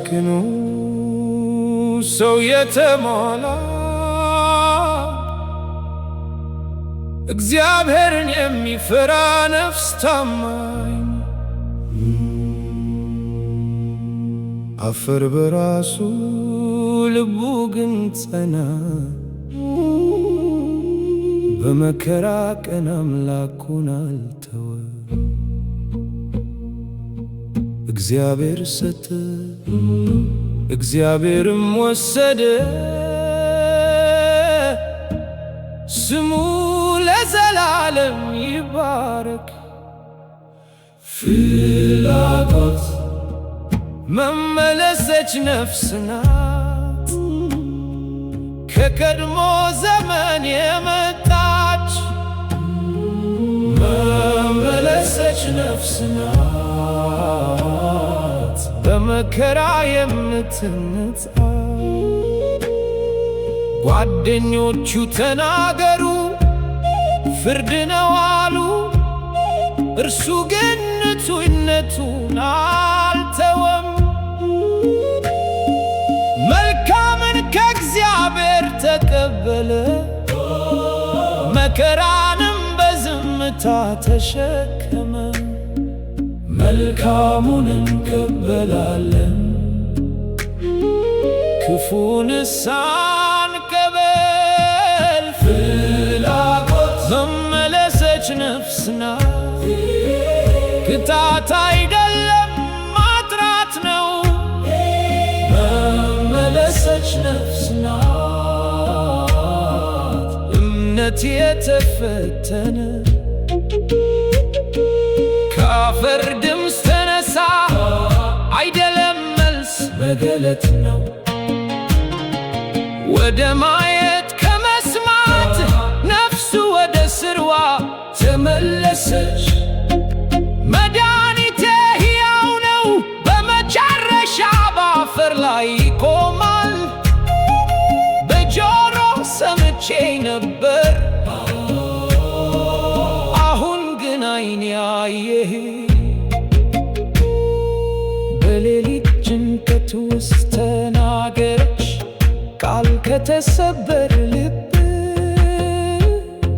በቅኑ ሰው የተሞላ እግዚአብሔርን የሚፈራ ነፍስ ታማኝ አፈር በራሱ ልቡ ግን ጸና በመከራ ቀን አምላኩን አልተወ። እግዚአብሔር ሰጠ እግዚአብሔርም ወሰደ ስሙ ለዘላለም ይባረክ። ፍላጎት መመለሰች ነፍስ ናት ከቀድሞ ዘመን የመጣች መመለሰች ነፍስ ናት በመከራ የምትነጻ። ጓደኞቹ ተናገሩ ፍርድ ነው አሉ፣ እርሱ ግን ንጹሕነቱን አልተወም። መልካምን ከእግዚአብሔር ተቀበለ መከራንም በዝምታ ተሸከመ። መልካሙን እንቀበላለን ክፉንስ አንቀበል። ፍላጎት መመለሰች ነፍስ ናት ቅጣት አይደለም ማጥራት ነው። መመለሰች ነፍስ ናት እምነት የተፈተነ ከአፈር ድምፅ ተነሳ አይደለም መልስ በገለት ነው። ወደ ማየት ከመስማት ነፍሱ ወደ ስርዋ ተመለሰች። መድኃኒቴ ሕያው ነው በመጨረሻ በአፈር ላይ ይቆማል። በጆሮ ሰምቼ ነበር አሁን ግን ዓይኔ አየ። በሌሊት ጭንቀት ውስጥ ተናገረች ቃል ከተሰበረ ልብ።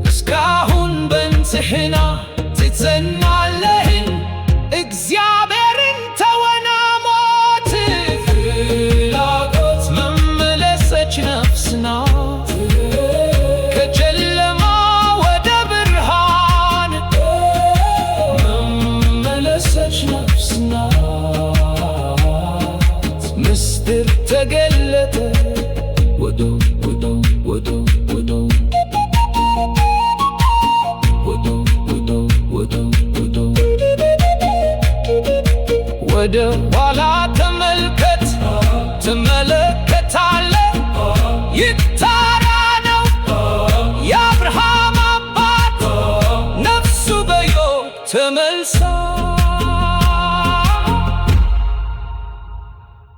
እስካሁን በንጽሕና ትጸናለህን እግዚአብሔርን ተወና ሞት። ፍላጎት መመለሰች ነፍስ ናት ከጨለማ ወደ ብርሃን መመለሰች ነፍስ ናት። ምስጢር ተገለጠ ወደ ኋላ